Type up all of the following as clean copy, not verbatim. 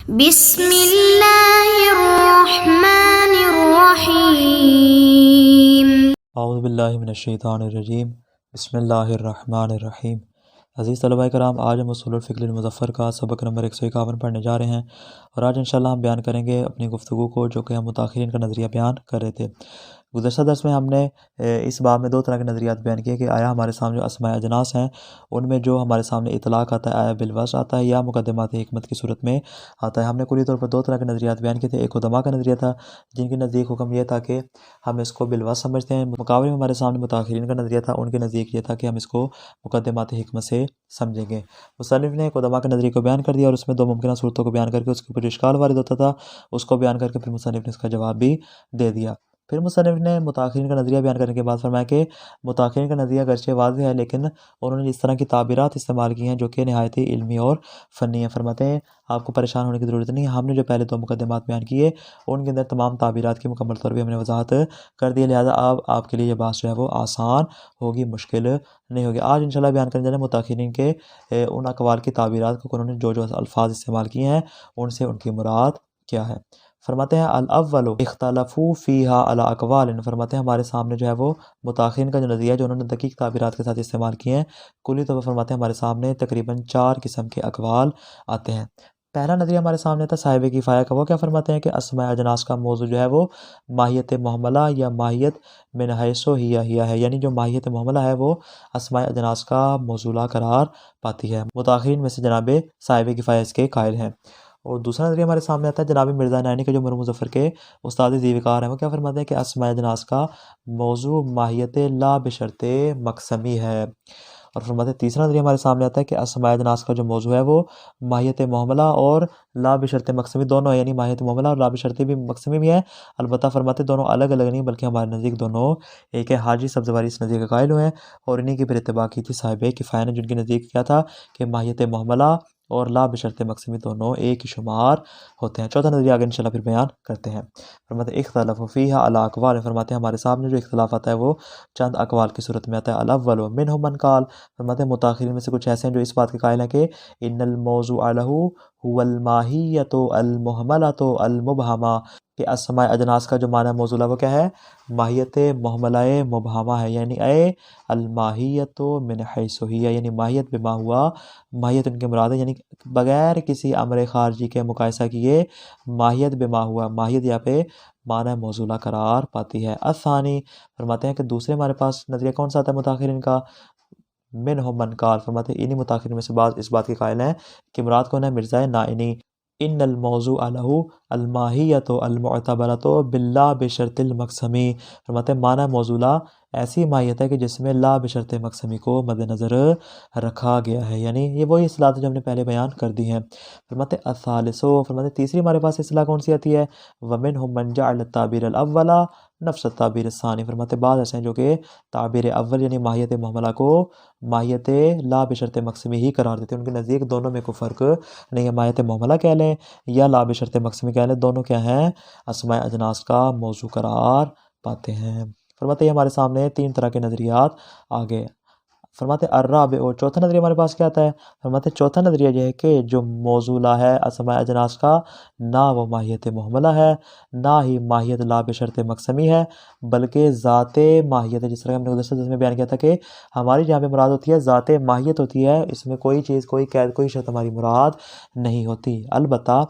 बिस्मिल्लाहिर्रहमानिर्रहीम। औज़ु बिल्लाहि मिनश्शैतानिर्रजीम। बिस्मिल्लाहिर्रहमानिर्रहीम। अज़ीज़ तलबा कराम, आज हम उसूलुल फ़िक़्हिल मुज़फ़्फ़र का सबक नंबर 151 पढ़ने जा रहे हैं और आज इंशाअल्लाह हम बयान करेंगे अपनी गुफ्तगू को जो कि हम मुताख़िरीन का नज़रिया बयान कर रहे थे। गुज़श्ता दर्स में हमने इस बाब में दो तरह के नज़रियात बयान किए कि आया हमारे सामने जो अस्माए अजनास हैं उनमें जो हमारे सामने इतलाक़ आता है, आया बिलवज़्ह आता है या मुक़द्दमात हिकमत की सूरत में आता है। हमने कुली तौर पर दो तरह के नज़रियात बयान किए थे। एक उलमा का नज़रिया था जिनके नज़दीक हुक्म यह था कि हम इसको बिलवज़्ह समझते हैं। मुकाबले में हमारे सामने मुताख़िरीन का नज़रिया था, उनके नज़दीक ये था कि हम इसको मुक़द्दमात हिकमत से समझेंगे। मुसन्निफ़ ने एक उलमा के नज़रिए को बयान कर दिया और उसमें दो मुमकिन सूरतों को बयान करके उसके ऊपर जो इश्काल वारिद होता था उसको बयान करके फिर मुसन्निफ़ ने इसका जवाब भी दे दिया। फिर मुसन्निफ़ ने मुताख़िरीन का नज़रिया बयान करने के बाद फरमाया कि मुताख़िरीन का नज़रिया अगरचे वाज़ेह है लेकिन उन्होंने इस तरह की ताबीरात इस्तेमाल की हैं जो कि नहायत ही इल्मी और फ़नी हैं। फरमाते हैं आपको परेशान होने की ज़रूरत नहीं है, हमने जो पहले दो मुक़द्दमात बयान किए उनके अंदर तमाम ताबीरात की मुकम्मल तौर पर हमने वजाहत कर दी, लिहाजा अब आपके लिए यह बात जो है वो आसान होगी, मुश्किल नहीं होगी। आज इंशाल्लाह बयान करने जा रहे हैं मुताख़िरीन के उन अक़वाल की ताबीरात को, उन्होंने जो जो अल्फाज इस्तेमाल किए हैं उनसे उनकी मुराद क्या है। फरमाते हैं अल अव्वलु इख्तलफू फ़ीहा अला अक़वालिन। फरमाते हैं हमारे सामने जो है वो मुताख़िरीन का जो नज़रिया है जो उन्होंने दकीक ताबीरात के साथ इस्तेमाल किए हैं, कुली तौर पर फरमाते हैं हमारे सामने तकरीबन 4 किस्म के अक़वाल आते हैं। पहला नज़रिया हमारे सामने था साहिब किफ़ाया का। वो क्या फरमाते हैं कि अस्माए अजनास का मौजू जो है वो माहियत मुहमला या माहियत मिन हैसो हिया है, यानी जो माहियत मुहमला है वो अस्माए अजनास का मौजूला करार पाती है। मुताख़िरीन में से जनाब साहिब किफ़ाया इसके कायल हैं। और दूसरा नज़रिया हमारे सामने आता है जनाब मिर्ज़ा नैनी के जो मरहूम मुज़फ़्फ़र के उस्ताद ज़ीवकार हैं। वो क्या फरमाते हैं कि अस्माए अजनास का मौजू माहियत ला बशर्ते मक़समी है। और फरमाते हैं तीसरा नज़रिया हमारे सामने आता है कि अस्माए अजनास का जो मौजू है वो माहियत मुहमला और ला बशर्ते मक़समी दोनों है, यानी माहियत मुहमला और ला बशर्ते भी मक़समी भी है। अलबत्ता फरमाते दोनों अलग अलग नहीं बल्कि हमारे नज़दीक दोनों एक है। हाजी सब्ज़वारी इस नज़रिए का कायल हुए हैं और इन्हीं की फिर इत्तिबा की थी साहिब किफ़ाया ने, जिनके नज़दीक क्या था कि माहियत मुहमला और ला बशर्ते मक़समी दोनों एक ही शुमार होते हैं। चौथा नज़रिया आगे इंशाल्लाह फिर बयान करते हैं। फरमाते इख्तलफ़ू फ़ीहा अला अक़वाल। फरमाते हैं हमारे सामने जो इख्तिलाफ़ आता है वो चंद अक़वाल की सूरत में आता है। अल अव्वलु मिनहुम मन क़ाल। फरमाते हैं मुताख़िरीन में से कुछ ऐसे हैं जो इस बात के कायल हैं कि इन्नल मौज़ूअ लहू हुवल माहियतु अल मुहमलतु अल मुबहमा, कि अस्माए अजनास का जो माना मौजूला वो क्या है, माहियत मुहमलाए मुबहमा है, यानी ए अल माहियतु मिन हैसु हिया, यानी माहियत बिमा हुआ, माहियत उनके मुराद है, यानी बगैर किसी अमर खारजी के मुकायसा किए माहियत बिमा हुआ, माहियत यहाँ पे माना मौजूला करार पाती है। असानी फरमाते हैं कि दूसरे हमारे पास नज़रिया कौन सा आता है मुताख़िरीन का, मिनहुम मन क़ाल। फरमाते इन मुताख़िरीन में से बात इस बात के कायल हैं कि मुराद कौन है, मिर्ज़ा नाइनी। इन्नल मौज़ूअ लहू अल माहियतु अल मुअतबरतु बिल्ला बिशर्तिल मक़समी। फरमाते हैं माना मौजूला ऐसी माहियत है कि जिसमें ला बशर्ते मक़समी को मद्देनज़र रखा गया है, यानी ये वही इस्तिलाह जो हमने पहले बयान कर दी हैं। फरमाते असालिसो, फरमाते तीसरी हमारे पास इस्तिलाह कौन सी आती है, वमिनहुम मन जअल ताबीर अल अव्वला नफ्स ताबीर सानी। फरमाते बाद ऐसे हैं जो कि ताबीर अव्वल यानी माहियत मुहमला को माहियत ला बशर्ते मक़समी ही करार देते हैं। उनके नज़दीक दोनों में कोई फ़र्क नहीं है, माहियत मुहमला कह लें या ला बशर्ते मक़समी कह लें, दोनों क्या हैं, अस्माए अजनास का मौजू करार पाते हैं। फरमाते हमारे सामने तीन तरह के नज़रियात आ गए। फरमाते अर्राबे, और चौथा नज़रिया हमारे पास क्या आता है, फरमाते चौथा नज़रिया यह है कि जो मौजूला है अस्माए अजनास का ना वो माहियत मुहमला है ना ही माहियत ला बशर्ते मक़समी है बल्कि ज़ाते माहियत है। जिस तरह हमने गुज़श्ता दर्स में बयान किया था कि हमारी जहाँ पे मुराद होती है ज़ाते माहियत होती है, इसमें कोई चीज़ कोई कैद कोई शर्त हमारी मुराद नहीं होती। अलबत्ता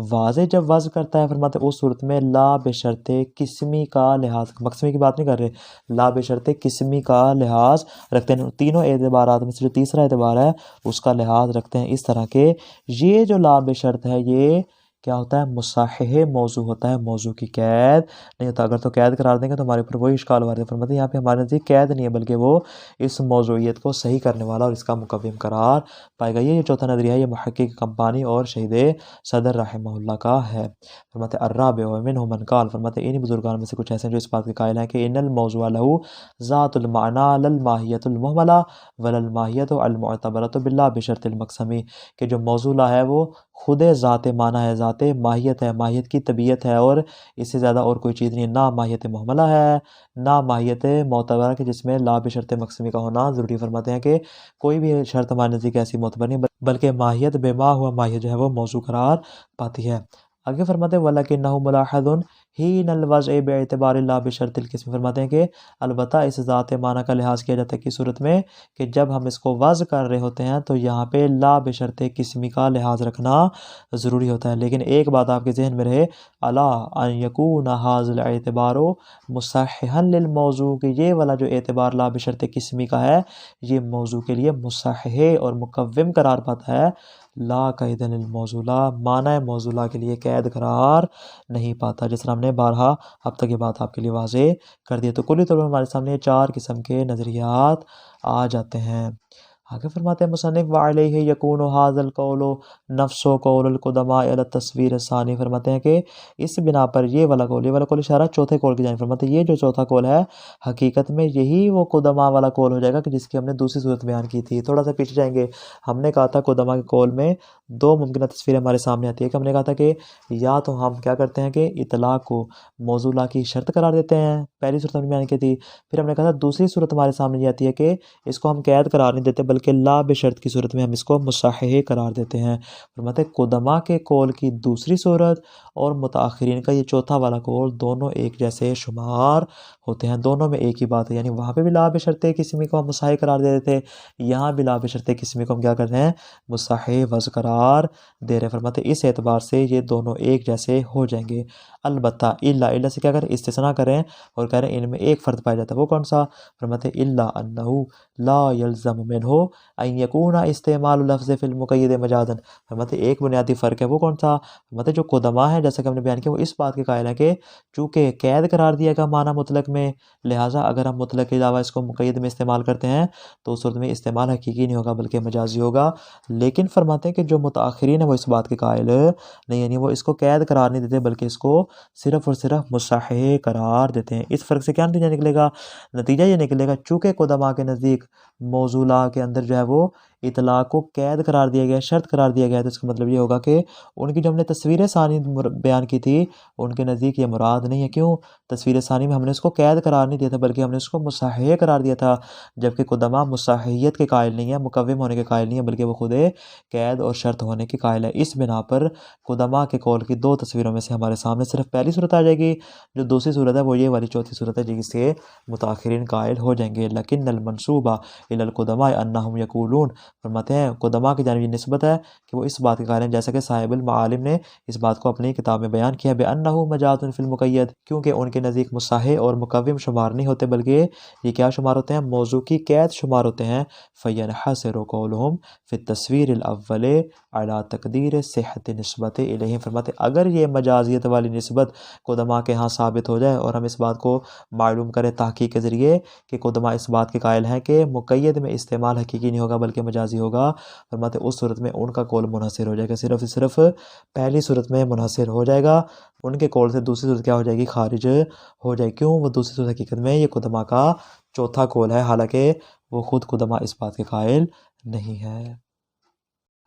वाज़े जब वज़ करता है फरमाते उस सूरत में ला बशर्ते किस्मी का लिहाज, मक़समी की बात नहीं कर रहे, ला बशर्ते किस्मी का लिहाज रखते हैं। तीनों एतबारात में से जो तीसरा एतबार है उसका लिहाज रखते हैं इस तरह के, ये जो ला बशर्त है ये क्या होता है, मुसाहिह मौजू होता है, मौजू की कैद नहीं होता। अगर तो कैद करार देंगे तो हमारे ऊपर वही इश्काल वारिद है। फरमाते यहाँ पे हमारे नज़दीक कैद नहीं है बल्कि वो इस मौजूयत को सही करने वाला और इसका मुकव्विम करार पाएगा। ये चौथा नज़रिया है, ये मुहक्किक कंपानी और शहीद सदर रहमहुल्लाह का है। फरमाते अर्राबे व मिनहुम मन क़ाल। फरमाते इन बुजुर्गान में से कुछ ऐसे हैं जो इस बात के कायल हैं कि इन्नल मौज़ूअ लहू ज़ातुल माना लल माहियतुल मुहमला वलल माहियतु अल मुअतबरतु बिल्ला बिशर्तिल मक़समी, कि जो मौजूला है वो खुद ज़ात माना है, ज़ात ज़ात माहियत है, माहियत की तबीयत है और इससे ज़्यादा और कोई चीज़ नहीं है। ना माहियत मुहमला है, ना माहियत मोतबर कि जिसमें ला बशर्त मकसमी का होना ज़रूरी। फरमाते हैं कि कोई भी शर्त हमारे नज़दीक ऐसी मोतबर नहीं, बल्कि माहियत बेमा हुआ माहियत जो है वो मौजू करार पाती है। आगे फरमाते हैं वलकिन्नहु मुलाहज़ुन हीनल वज़अ बिएतिबार ला बिशर्तिल किस्म। फरमाते हैं कि अलबत्ता इस ज़ात माना का लिहाज किया जाता है कि सूरत में कि जब हम इसको वज़ कर रहे होते हैं तो यहाँ पे ला बिशर्त किस्मी का लिहाज रखना ज़रूरी होता है। लेकिन एक बात आपके जहन में रहे, अला अन यकून हाज़िल एतिबारो मुसहहन लिल मौजू, कि ये वाला जो एतबार ला बिशर्त किस्मी का है ये मौजू के लिए मुसहह और मुकव्विम करार पाता है। ला कैदन लिल मौजूला, माना मौजूला के लिए कैद करार नहीं पाता। जिस तरह हमने बारहा अब तक ये बात आपके लिए वाज़े कर दी। तो कुल्ली तौर पर हमारे सामने 4 किस्म के नज़रियात आ जाते हैं। आगे फरमाते हैं मुसन्निफ़ व अलैहि यकूनु हाज़ल कौलु नफ्सो कौलुल कुदमा अला तस्वीर सानी। फरमाते हैं कि इस बिना पर ये वाला कौल इशारा चौथे कौल की जानिब। फरमाते हैं ये जो चौथा कौल है हकीकत में यही वो कुदमा वाला कौल हो जाएगा कि जिसकी हमने दूसरी सूरत बयान की थी। थोड़ा सा पीछे जाएंगे, हमने कहा था कुदमा के कौल में 2 मुमकिन तस्वीरें हमारे सामने आती है कि हमने कहा था कि या तो हम क्या करते हैं कि इतलाक़ को मौजूला की शर्त करार देते हैं, पहली सूरत हमने बयान की थी। फिर हमने कहा था दूसरी सूरत हमारे सामने ये आती है कि इसको हम कैद करार नहीं देते बल्कि ला बेशर्त की सूरत में हम इसको मुसाहह करार देते हैं। फरमाते कुदमा के कौल की दूसरी सूरत और मुताखिरीन का ये चौथा वाला कौल दोनों एक जैसे शुमार होते हैं, दोनों में एक ही बात है। यानी वहाँ पे भी ला बेशर्त किस्मी को हम मुसाहह करार दे देते, यहाँ भी ला बेशर्त किस्मी को हम क्या कर रहे हैं, मुसाहह वज़ करार दे रहे हैं। फरमाते इस एतबार से ये दोनों एक जैसे हो जाएंगे। अलबत्ता इल्ला से क्या करें, इस्तिस्ना करें और कह रहे हैं इनमें एक फ़र्द पाया जाता है। वो कौन सा? फरमाते इल्ला अन्नहु ला यल्ज़म मिन्हु अन यकूना इस्तेमाल लफ्ज़ फ़िल मुक़य्यद मजाज़न। फरमाते एक बुनियादी फ़र्क है, वो कौन सा? फरमाते जो कुदमा है जैसा कि हमने बयान किया वो इस बात के कायल है कि चूँकि कैद करार दिया गया माना मुतलक में, लिहाजा अगर हम मुतलक के अलावा इसको मुक़य्यद में इस्तेमाल करते हैं तो उस सूरत में इस्तेमाल हकीकी नहीं होगा बल्कि मजाजी होगा। लेकिन फरमाते हैं कि जो मुताखिरीन है वो इस बात के कायल नहीं, यानी वो इसको कैद करार नहीं देते बल्कि इसको सिर्फ़ और सिर्फ मुसाहह करार देते हैं। इस फ़र्क से क्या नतीजा निकलेगा? नतीजा ये निकलेगा चूँकि कुदमा के नज़दीक मौजूला के अंदर जो है वो इतलाक़ को कैद करार दिया गया है, शर्त करार दिया गया है, तो इसका मतलब ये होगा कि उनकी जो हमने तस्वीर सानी बयान की थी उनके नज़दीक ये मुराद नहीं है। क्यों? तस्वीर सानी में हमने उसको कैद करार नहीं दिया था बल्कि हमने उसको मुसाहह करार दिया था, जबकि कुदमा मुसाहहियत के कायल नहीं है, मुकव्विम होने के कायल नहीं है, बल्कि वो खुद कैद और शर्त होने के कायल है। इस बिना पर कुदमा के कौल की 2 तस्वीरों में से हमारे सामने सिर्फ पहली सूरत आ जाएगी, जो दूसरी सूरत है वो ये वाली चौथी सूरत है जिससे मुताखिरीन कायल हो जाएंगे। लकिन्नल मंसूबा इलल कुदमा अन्नहुम यकूलून। फरमाते हैं कुदमा की जानिब ये निस्बत है कि वो इस बात के कारण, जैसा कि साहिबुल मालिम ने इस बात को अपनी किताब में बयान किया, बेअन्नहु मजाजुन फिल मुक़य्यद, क्योंकि उनके नज़दीक मुसाहह और मुकव्विम शुमार नहीं होते बल्कि ये क्या शुमार होते हैं, मौजू की कैद शुमार होते हैं। फ़यनहसिरु क़ौलुहुम फ़ी तस्वीरिल अव्वल अला तक़दीर सिहत निस्बत इलैहिम। फरमाते अगर ये मजाजियत वाली निस्बत कुदमा के यहाँ साबित हो जाए और हम इस बात को मालूम करें तहक़ीक़ के ज़रिए कि कुदमा इस बात के कायल हैं कि मुक़य्यद में इस्तेमाल हकीकी नहीं होगा बल्कि मजाजी होगा, फरमाते उस सूरत में उनका कौल मुनहसिर हो जाएगा, सिर्फ पहली सूरत में मुनहसिर हो जाएगा, उनके कौल से दूसरी सूरत क्या हो जाएगी, खारिज हो जाएगी। क्यों? वो दूसरी सूरत हकीकत में ये कुदमा का चौथा कौल है, हालांकि वो खुद कुदमा इस बात के कायल नहीं है।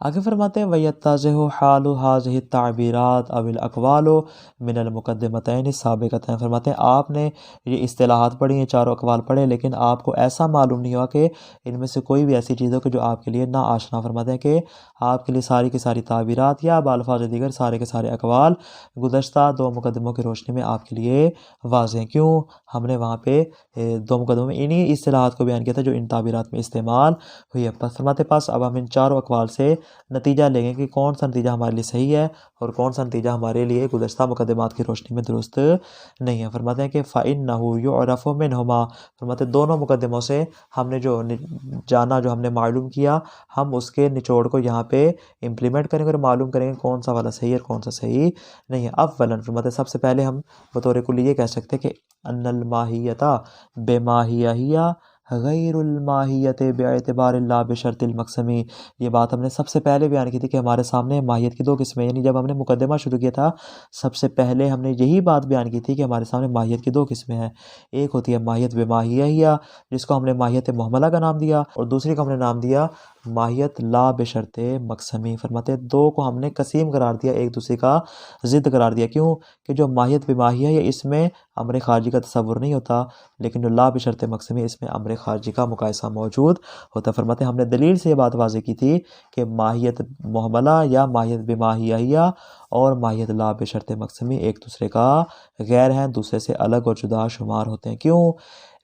आगे फरमाते हैं वयत्ताज़िहु हालु हाज़िहि ताबीरात अविल अक़वालु मिनल मुक़द्दिमतैन साबिक़तैन। फरमाते हैं आपने ये इस्तिलाहात पढ़ी, ये चारों अक़वाल पढ़े, लेकिन आपको ऐसा मालूम नहीं हुआ कि इनमें से कोई भी ऐसी चीज़ हो कि जो आपके लिए ना आशना। फरमाते हैं कि आपके लिए सारी की सारी ताबीरात या बाल्फाज़ दीगर सारे के सारे अक़वाल गुज़श्ता 2 मुक़द्दमों की रोशनी में आपके लिए वाज़ेह हैं। क्यों? हमने वहाँ पे 2 मुक़द्दमों में इन्हीं इस्तिलाहात को बयान किया था जो इन ताबीरात में इस्तेमाल हुई है। फरमाते पास अब हम इन चारों अक़वाल से नतीजा लेंगे कि कौन सा नतीजा हमारे लिए सही है और कौन सा नतीजा हमारे लिए गुज़श्ता मुक़द्दमात की रोशनी में दुरुस्त नहीं है। फरमाते हैं कि फ़इन्नहु युअरफ़ु मिनहुमा। फरमाते दोनों मुक़द्दमों से हमने जो जाना, जो हमने मालूम किया, हम उसके निचोड़ को यहाँ पे इम्प्लीमेंट करेंगे और मालूम करेंगे कौन सा वाला सही है और कौन सा सही नहीं है। अव्वलन फरमाते सबसे पहले हम बतौर कुल्ली ये कह सकते हैं कि अन्नल माहियता बेमाहिया गैरुल माहियत बेअतिबार ला बिशर्तिल मक़समी। ये बात हमने सबसे पहले बयान की थी कि हमारे सामने माहियत की 2 किस्में, यानी जब हमने मुकद्दमा शुरू किया था सबसे पहले हमने यही बात बयान की थी कि हमारे सामने माहियत की 2 किस्में हैं। एक होती है माहियत बेमाहिया जिसको हमने माहियत मुहमला का नाम दिया और दूसरी को हमने नाम दिया माहियत ला बेशर्ते मकसमी। फरमाते दो को हमने कसीम करार दिया, एक दूसरे का ज़िद करार दिया। क्यों? कि जो माहियत बेमाही है ये इसमें अमर खारजी का तसव्वुर नहीं होता, लेकिन जो ला बेशर्ते मकसमी इसमें अमर खारजी का मुकायसा मौजूद होता। फरमाते हमने दलील से ये बात वाज़ेह की थी कि माहियत मुहमला या माहियत बेमाहिया और माहियत ला बेशर्ते मकसमी एक दूसरे का गैर हैं, दूसरे से अलग और जुदा शुमार होते हैं। क्यों?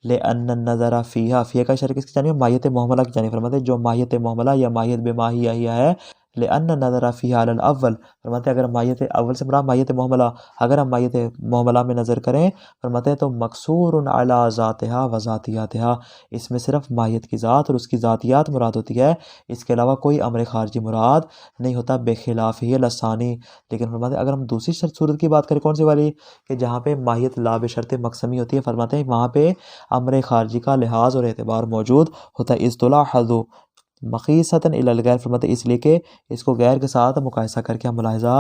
ले अन्न नज़रा फ़ीहा, फ़ीहा का इशारा किसकी जानिब? माहियत मुहमला की जानिब। फरमाते जो माहियत मुहमला या माहियत बेमाहिया है, ले अन्न नज़रा फ़ीहा अलल अव्वल। फरमाते अगर माहियत अव्वल से बड़ा माहियत मुहमला, अगर हम माहियत मुहमला में नज़र करें फरमाते हैं तो मकसूरुन अला ज़ातिहा व ज़ातियातिहा, इसमें सिर्फ माहियत की ज़ात और उसकी ज़ातियात मुराद होती है, इसके अलावा कोई अमर खारजी मुराद नहीं होता बेखिलाफ़ ही लसानी। लेकिन फरमाते अगर हम दूसरी सूरत की बात करें, कौन सी वाली? कि जहाँ पे माहियत ला बेशर्ते मकसमी होती है, फरमाते हैं वहाँ पे अमर खारजी का लिहाज और एतबार मौजूद होता है। इस्तलाहज़ु मक़ीसतन इलल गैर, फरमाते इसलिए कि इसको गैर के साथ मुकायसा करके हम मुलाहिज़ा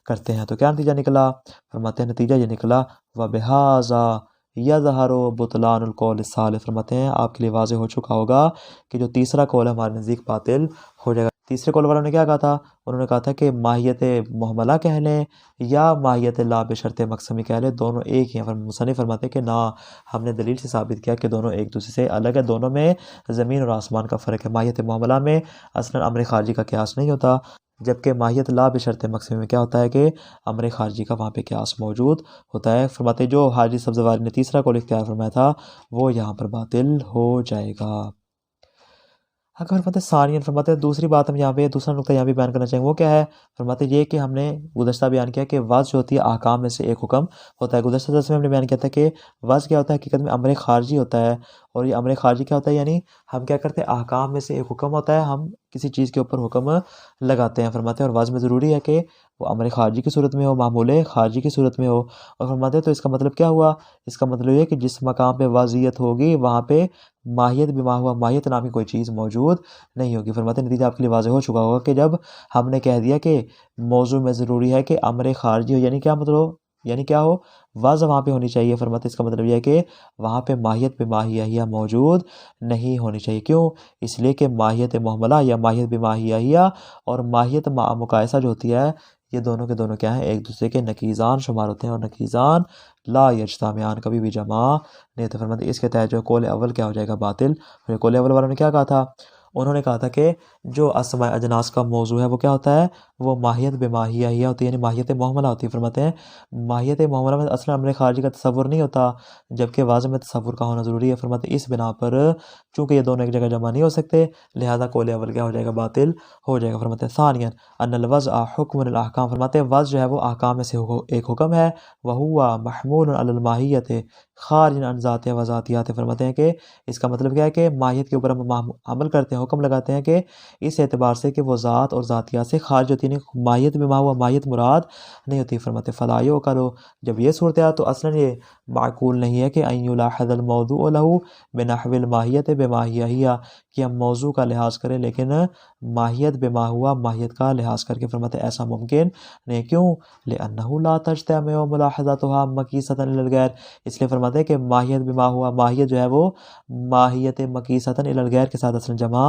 करते हैं। तो क्या नतीजा निकला? फरमाते हैं नतीजा ये निकला व बिहाज़ा यज़हरु बुतलानुल कौल सालिस। फरमाते हैं आपके लिए वाज़ेह हो चुका होगा कि जो तीसरा कौल है हमारे नज़दीक बातिल हो जाएगा। तीसरे कौल वालों ने क्या कहा था? उन्होंने कहा था कि माहियत मुहमला कह लें या माहियत ला बेशर्ते मकसमी कह लें, दोनों एक ही हैं। मुसन्निफ़ फरमाते हैं कि ना, हमने दलील से साबित किया कि दोनों एक दूसरे से अलग है, दोनों में ज़मीन और आसमान का फ़र्क है। माहियत मुहमला में असलन अमर खारजी का क़यास नहीं होता, जबकि माहियत ला बेशर्ते मकसमी में क्या होता है कि अमर खारजी का वहाँ पे क़यास मौजूद होता है। फरमाते जो हाजी सब्ज़वारी ने तीसरा कौल इख्तियार फरमाया था वो यहाँ पर बातिल हो जाएगा। अगर फरमाते सानियन, फरमाते दूसरी बात हम यहाँ पे दूसरा नुकता यहाँ पे बयान करना चाहेंगे, वो क्या है? फरमाते ये कि हमने गुज़श्ता बयान किया कि वज़ जो होती है अहकाम में से एक हुक्म होता है। गुज़श्ता दर्स में हमने बयान किया था कि वज़ क्या होता है? हकीकत में अमर खारजी होता है। और ये अमर खारजी क्या होता है? यानी हम क्या करते हैं, अहकाम में से एक हुक्म होता है, हम किसी चीज़ के ऊपर हुक्म लगाते हैं। फरमाते हैं और वज़ में ज़रूरी है कि वो अमर खारजी की सूरत में हो, मामूल खारजी की सूरत में हो। और फरमाते हैं तो इसका मतलब क्या हुआ? इसका मतलब ये कि जिस मकाम पे वाज़ियत होगी वहाँ पे माहियत बिमा हुआ माहियत नाम की कोई चीज़ मौजूद नहीं होगी। फरमाते नतीजा आपके लिए वाज़ेह हो चुका होगा कि जब हमने कह दिया कि मौजू में ज़रूरी है कि अमर खारजी हो, यानी क्या मतलब? यानी क्या हो? वज़ वहाँ पे होनी चाहिए। फरमाते इसका मतलब यह है कि वहाँ पे माहियत बेमाहिया मौजूद नहीं होनी चाहिए। क्यों? इसलिए कि माहियत मुहमला या माहियत बेमाहिया और माहियत मुकायसा जो होती है, ये दोनों के दोनों क्या हैं? एक दूसरे के नकीज़ान शुमार होते हैं, और नकीज़ान ला यज्तमियान, कभी भी जमा नहीं होते। फरमाते इसके तहत जो कौल अव्वल क्या हो जाएगा? बातिल। कौल अव्वल वालों ने क्या कहा था? उन्होंने कहा था कि जो अस्मा अजनास का मौजू है वो क्या होता है? वो माहियत बेमाहिया होती है, यानी माहियत मुहमला होती है। फरमाते हैं माहियत मुहमला में असल अमर खारजी का तसव्वुर नहीं होता, जबकि वाज़ में तसव्वुर का होना ज़रूरी है। फरमाते इस बिना पर चूँकि ये दोनों एक जगह जमा नहीं हो सकते, लिहाजा कौल अव्वल क्या हो जाएगा? बातिल हो जाएगा। फरमाते हैं सानियन अन्नल वज़अ हुक्मुल अहकाम, फरमाते हैं वज़ जो है वो अहकाम में से एक हुक्म है, वहुवा महमूल अलल माहियत खारिज अन ज़ातिहा व ज़ातियात। फरमाते हैं कि इसका मतलब क्या है कि माहियत के ऊपर हम अमल करते हैं, हुक्म लगाते हैं कि इस एतबार से कि वो ज़ात और ज़ातियात से खारिज होती है, माहियत बिमा हुआ माहियत मुराद नहीं होती। फरमाते फ़लायो करो, जब ये सूरत है तो असलन ये माकूल नहीं है कि अन युलाहज़ल मौज़ू लहू बिनहविल माहियत बेमाहिया, कि हम मौजू का लिहाज करें लेकिन माहियत बेमा हुआ माहियत का लिहाज करके। फरमाते ऐसा मुमकिन नहीं। क्यों? लिअन्नहु ला तज्तमिउ मुलाहज़तुहा मकीसतन लिल गैर, इसलिए फरमाते हैं कि माहियत बिमा हुआ माहियत जो है वो माहियत मकीसतन लिल गैर के साथ असल जमा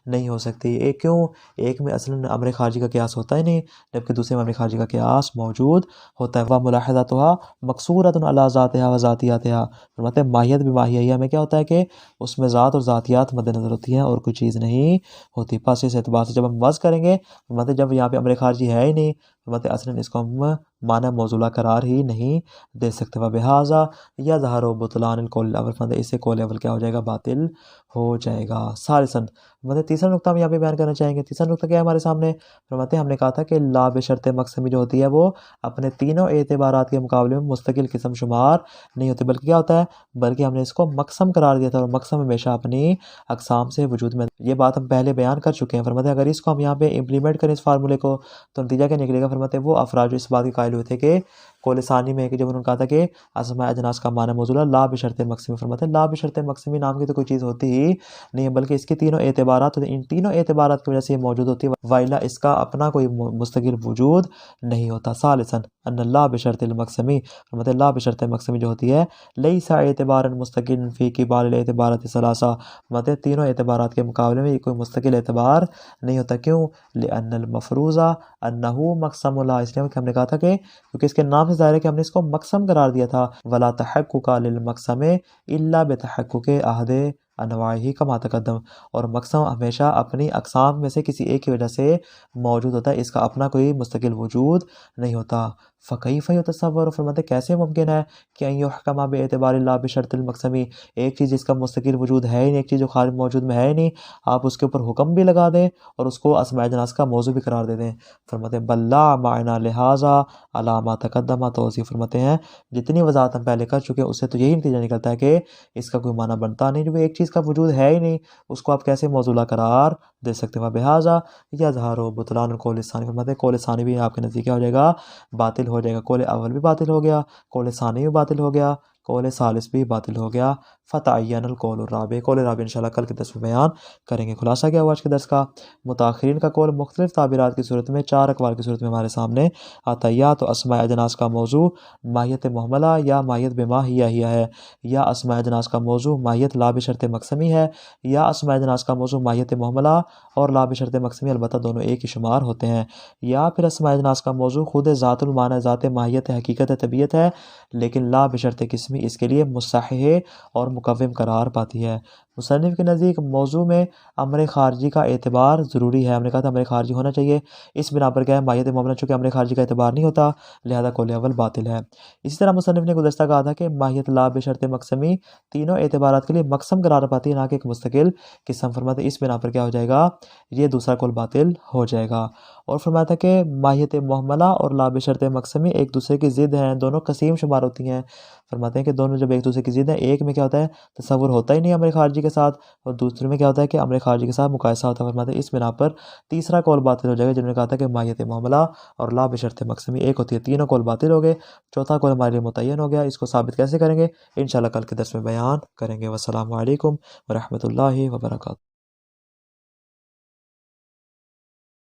नहीं हो सकती। एक क्यों? एक में असल अमर खारजी का क़यास होता ही नहीं, जबकि दूसरे में अमर खारजी का क़यास मौजूद होता है। वह मुलाहज़तुहा मकसूरतुन अला ज़ातिहा व ज़ातियातिहा, फरमाते हैं माहियत बिमाहिया में क्या होता है कि उसमें ज़ात और ज़ातियात मद्देनज़र होती हैं और कोई चीज़ नहीं होती। बस इस एतबार से जब हम वज़ करेंगे मतलब जब यहाँ पे अमर खारजी है ही नहीं, मतलब असलन इसको हम माना मौजूला करार ही नहीं दे सकते। वह बेहाजा या ज़हरो बुतलान कौल अव्वल, मतलब इससे कौल अव्वल क्या हो जाएगा? बातिल हो जाएगा। सालिसन, मतलब तीसरा नुकता हम यहाँ पे बयान करना चाहेंगे। तीसरा नुकता क्या है हमारे सामने? फरमाते हमने कहा था कि ला बेशर्ते मकसमी जो होती है वो अपने तीनों एतबारात के मुकाबले में मुस्तकिल किस्म शुमार नहीं होती, बल्कि क्या होता है? बल्कि हमने इसको मकसम करार दिया था, और मकसम हमेशा अपनी अक़साम से वजूद में, ये बात हम पहले बयान कर चुके हैं। फरमाते अगर इसको हम यहाँ पे इम्प्लीमेंट करें इस फार्मूले को तो नतीजा क्या निकलेगा? फरमाते वो अफराद जो इस बात के कायल हुए थे कि कौल सानी में है कि जब उन्होंने कहा था कि असमा अजनास का माना मौजूदा ला बिशर्त मकसमी, फरमाते हैं ला बिशर्त मकसमी नाम की तो कोई चीज़ होती ही नहीं है, बल्कि इसके तीनों एतबारात होते हैं, इन तीनों एतबारात की वजह से ये मौजूद होती है, वाइला इसका अपना कोई मुस्तकिल वजूद नहीं होता। सालिसन अन्नल्ला बिशर्त मकसमी, फरमाते हैं ला बिशर्त मकसमी जो होती है लईसा एतबारन मुस्तकिल फ़ी किबाल एतबारात सलासा, फरमाते हैं तीनों एतबारात के मुकाबले में ये कोई मुस्तकिल एतबार नहीं होता। क्यों? लिअन्नल मफरूज़ा अन्नहु मक़समुल्लाह, इसलिए हमने कहा था कि क्योंकि इसके नाम से ज़ाहिर है कि हमने इसको मक़सम करार दिया था। वला तहक्कुका लिल मक़समे इल्ला बितहक्कुके अहदे अनवाही कमा तकद्दम, और मक़सम हमेशा अपनी अक़साम में से किसी एक की वजह से मौजूद होता है, इसका अपना कोई मुस्तकिल वजूद नहीं होता। फ़कैफ़ युतसव्वरु, फरमाते कैसे मुमकिन है कि अन युहकमा बिएतिबारि ला बिशर्तिल मक़समी, एक चीज़ जिसका मुस्तकिल वजूद है ही नहीं, एक चीज़ जो खारिज मौजूद में है ही नहीं, आप उसके ऊपर हुक्म भी लगा दें और उसको अस्माए जनास का मौजू भी करार दे दें। फरमाते बल्ला मायना लिहाजा अलामा तकद्दमा तौज़ी, फरमाते हैं जितनी वजाहत हम पहले कर चुके हैं उससे तो यही नतीजा निकलता है कि इसका कोई माना बनता नहीं, जो एक चीज़ का वजूद है ही नहीं उसको आप कैसे मौजूला करार दे सकते हो। बेहाजा या जहारो बुतलान कौल सानी, फरमाते कौल सानी भी आपके नज़दीक क्या हो जाएगा? बातिल हो जाएगा। कौल अव्वल भी बातिल हो गया, कौल सानी भी बातिल हो गया, कौल सालिस भी बातिल हो गया। फ़तअय्यनल कौल राबे, कौल राबे इंशाल्लाह कल के दर्स में बयान करेंगे। खुलासा क्या हुआ आज के दर्स का? मुताखिरीन का कौल मुख्तलिफ ताबीरात की सूरत में, चार अक़वाल की सूरत में हमारे सामने आता है। या तो अस्माए अजनास का मौजू माहियत मुहमला या माहियत बिमा हिया है, या अस्माए अजनास का मौजू माहियत ला बिशर्त मक़समी है, या अस्माए अजनास का मौजू माहियत मुहमला और ला बिशर्त मक़समी अलबत्ता दोनों एक ही शुमार होते हैं, या फिर अस्माए अजनास का मौजू खुद ज़ातुल माना ज़ात माहियत हकीकत तबीयत है लेकिन ला बिशर्त किस्मी इसके लिए मुस्ताहिह और मुकव्विम करार पाती है। मुसन्निफ़ के नज़दीक मौजू में अमर ख़ारजी का एतबार ज़रूरी है। हमने कहा था अमर ख़ारजी होना चाहिए, इस बिना पर क्या है माहियत मामला चूँकि अमर ख़ारजी का एतबार नहीं होता लिहाजा कौल अव्वल बातिल है। इसी तरह मुसन्निफ़ ने गुज़श्ता कहा था कि माहियत ला बिशर्त मक़समी तीनों एतबारात के लिए मक़सम करार पाती है, ना कि एक मुस्तकिल किस्म। फरमाते इस बिना पर क्या हो जाएगा? ये दूसरा कौल बातिल हो जाएगा। और फरमाया था कि माहियत मुहमला और ला बिशर्त मक़समी एक दूसरे की ज़िद हैं, दोनों कसीम शुमार होती हैं। फरमाते हैं कि दोनों जब एक दूसरे की ज़िद है, एक में क्या होता है तसव्वुर होता ही नहीं अमर ख़ारजी के साथ, और दूसरे में क्या होता है कि अमर ख़ारजी के साथ मुकायसा होता है। फरमाते हैं इस बिना पर तीसरा कौल बातिल हो जाएगा, जिन्होंने कहा था कि माहियत मामला और ला बिशर्त मक़समी एक होती है। तीनों कौल बातिल हो गए, चौथा कौल हमारे लिए मुतय्यन हो गया। इसको साबित कैसे करेंगे इंशाल्लाह कल के दर्स में बयान करेंगे। वस्सलामु अलैकुम व रहमतुल्लाहि व बरकातुहू।